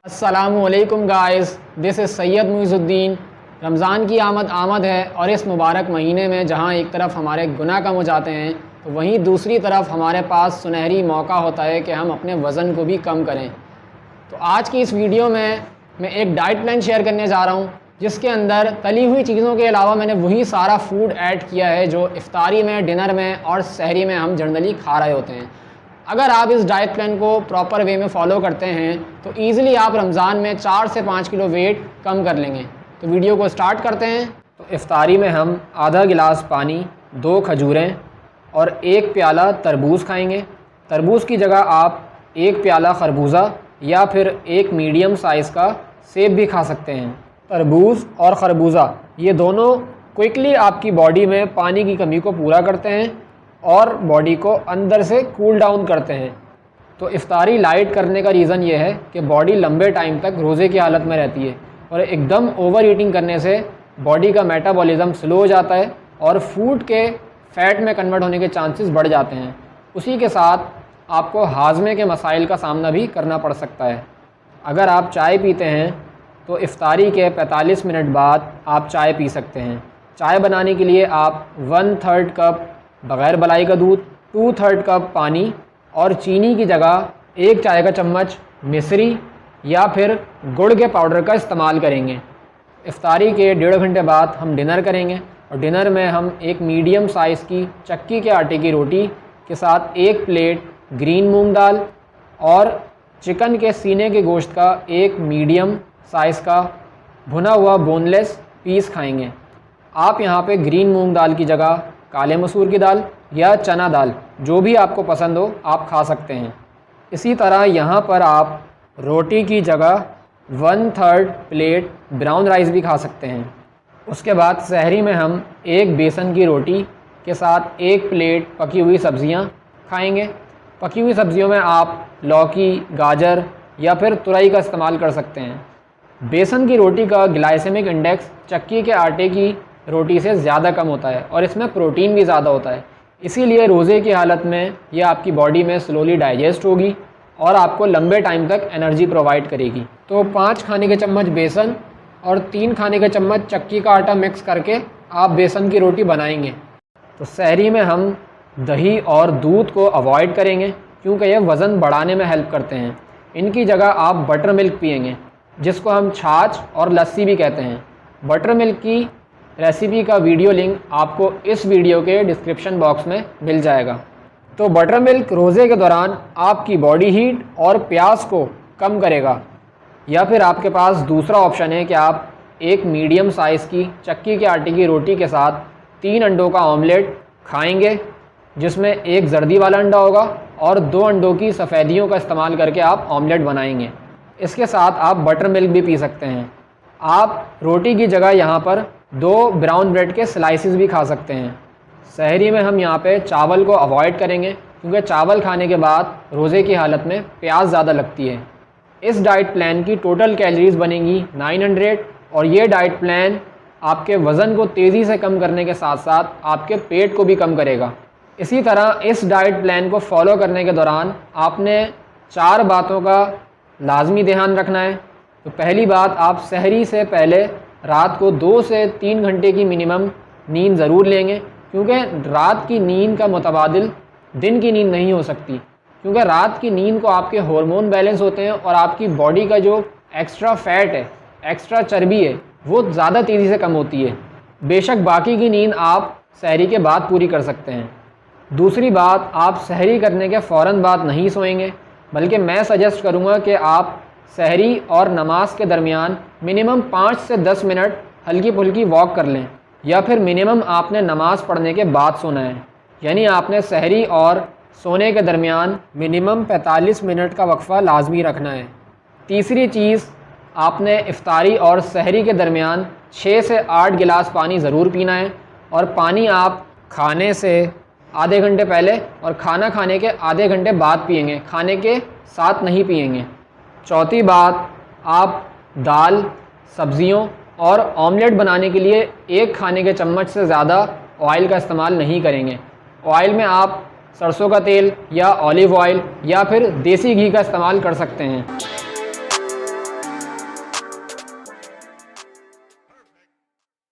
अस्सलाम-u-अलैकुम guys, this is Syed Moiz Uddin. Ramzan की आमद है और इस मुबारक महीने में जहाँ एक तरफ हमारे गुनाह कम हो जाते हैं तो वहीं दूसरी तरफ हमारे पास सुनहरी मौका होता है कि हम अपने वज़न को भी कम करें। तो आज की इस वीडियो में मैं एक डाइट प्लान शेयर करने जा रहा हूँ जिसके अंदर तली हुई चीज़ों के अलावा मैंने वही सारा फूड ऐड किया है जो इफ्तारी में, डिनर में और सहरी में हम जनरली खा रहे होते हैं। अगर आप इस डाइट प्लान को प्रॉपर वे में फॉलो करते हैं तो ईज़िली आप रमज़ान में 4 से 5 किलो वेट कम कर लेंगे। तो वीडियो को स्टार्ट करते हैं। तो इफ्तारी में हम आधा गिलास पानी, 2 खजूरें और 1 प्याला तरबूज़ खाएंगे। तरबूज़ की जगह आप 1 प्याला खरबूजा या फिर 1 मीडियम साइज़ का सेब भी खा सकते हैं। तरबूज़ और खरबूजा ये दोनों क्विकली आपकी बॉडी में पानी की कमी को पूरा करते हैं और बॉडी को अंदर से कूल डाउन करते हैं। तो इफ्तारी लाइट करने का रीज़न ये है कि बॉडी लंबे टाइम तक रोज़े की हालत में रहती है और एकदम ओवर ईटिंग करने से बॉडी का मेटाबॉलिज्म स्लो हो जाता है और फूड के फ़ैट में कन्वर्ट होने के चांसेस बढ़ जाते हैं। उसी के साथ आपको हाजमे के मसाइल का सामना भी करना पड़ सकता है। अगर आप चाय पीते हैं तो इफ्तारी के 45 मिनट बाद आप चाय पी सकते हैं। चाय बनाने के लिए आप 1/3 कप बग़ैर मलाई का दूध, 2/3 कप पानी और चीनी की जगह 1 चाय का चम्मच मिश्री या फिर गुड़ के पाउडर का इस्तेमाल करेंगे। इफ्तारी के 1.5 घंटे बाद हम डिनर करेंगे और डिनर में हम एक मीडियम साइज़ की चक्की के आटे की रोटी के साथ 1 प्लेट ग्रीन मूंग दाल और चिकन के सीने के गोश्त का 1 मीडियम साइज़ का भुना हुआ बोनलेस पीस खाएंगे। आप यहाँ पे ग्रीन मूंग दाल की जगह काले मसूर की दाल या चना दाल, जो भी आपको पसंद हो आप खा सकते हैं। इसी तरह यहाँ पर आप रोटी की जगह 1/3 प्लेट ब्राउन राइस भी खा सकते हैं। उसके बाद सहरी में हम 1 बेसन की रोटी के साथ 1 प्लेट पकी हुई सब्ज़ियाँ खाएंगे। पकी हुई सब्ज़ियों में आप लौकी, गाजर या फिर तुरई का इस्तेमाल कर सकते हैं। बेसन की रोटी का ग्लाइसेमिक इंडेक्स चक्की के आटे की रोटी से ज़्यादा कम होता है और इसमें प्रोटीन भी ज़्यादा होता है, इसीलिए रोज़े की हालत में यह आपकी बॉडी में स्लोली डाइजेस्ट होगी और आपको लंबे टाइम तक एनर्जी प्रोवाइड करेगी। तो 5 खाने के चम्मच बेसन और 3 खाने के चम्मच चक्की का आटा मिक्स करके आप बेसन की रोटी बनाएंगे। तो सहरी में हम दही और दूध को अवॉइड करेंगे क्योंकि यह वज़न बढ़ाने में हेल्प करते हैं। इनकी जगह आप बटर मिल्क पिएंगे, जिसको हम छाछ और लस्सी भी कहते हैं। बटर मिल्क की रेसिपी का वीडियो लिंक आपको इस वीडियो के डिस्क्रिप्शन बॉक्स में मिल जाएगा। तो बटर मिल्क रोज़े के दौरान आपकी बॉडी हीट और प्यास को कम करेगा। या फिर आपके पास दूसरा ऑप्शन है कि आप 1 मीडियम साइज़ की चक्की के आटे की रोटी के साथ 3 अंडों का ऑमलेट खाएंगे, जिसमें 1 जर्दी वाला अंडा होगा और 2 अंडों की सफ़ेदियों का इस्तेमाल करके आप ऑमलेट बनाएंगे। इसके साथ आप बटर मिल्क भी पी सकते हैं। आप रोटी की जगह यहाँ पर 2 ब्राउन ब्रेड के स्लाइसेस भी खा सकते हैं। सहरी में हम यहाँ पे चावल को अवॉइड करेंगे क्योंकि चावल खाने के बाद रोज़े की हालत में प्यास ज़्यादा लगती है। इस डाइट प्लान की टोटल कैलोरीज बनेंगी 900 और ये डाइट प्लान आपके वज़न को तेज़ी से कम करने के साथ साथ आपके पेट को भी कम करेगा। इसी तरह इस डाइट प्लान को फॉलो करने के दौरान आपने 4 बातों का लाजमी ध्यान रखना है। तो पहली बात, आप सहरी से पहले रात को 2 से 3 घंटे की मिनिमम नींद ज़रूर लेंगे क्योंकि रात की नींद का मुतबादिल दिन की नींद नहीं हो सकती, क्योंकि रात की नींद को आपके हार्मोन बैलेंस होते हैं और आपकी बॉडी का जो एक्स्ट्रा फैट है, एक्स्ट्रा चर्बी है, वो ज़्यादा तेज़ी से कम होती है। बेशक बाकी की नींद आप सहरी के बाद पूरी कर सकते हैं। दूसरी बात, आप सहरी करने के फ़ौरन बाद नहीं सोएंगे, बल्कि मैं सजेस्ट करूँगा कि आप सहरी और नमाज के दरमियान मिनिमम 5 से 10 मिनट हल्की फुल्की वॉक कर लें, या फिर मिनिमम आपने नमाज़ पढ़ने के बाद सोना है। यानी आपने सहरी और सोने के दरमियान मिनिमम 45 मिनट का वक्फ़ा लाजमी रखना है। तीसरी चीज़, आपने इफ्तारी और सहरी के दरमियान 6 से 8 गिलास पानी ज़रूर पीना है और पानी आप खाने से आधे घंटे पहले और खाना खाने के आधे घंटे बाद पिएंगे, खाने के साथ नहीं पिएंगे। चौथी बात, आप दाल, सब्जियों और ऑमलेट बनाने के लिए एक खाने के चम्मच से ज़्यादा ऑयल का इस्तेमाल नहीं करेंगे। ऑयल में आप सरसों का तेल या ऑलिव ऑयल या फिर देसी घी का इस्तेमाल कर सकते हैं।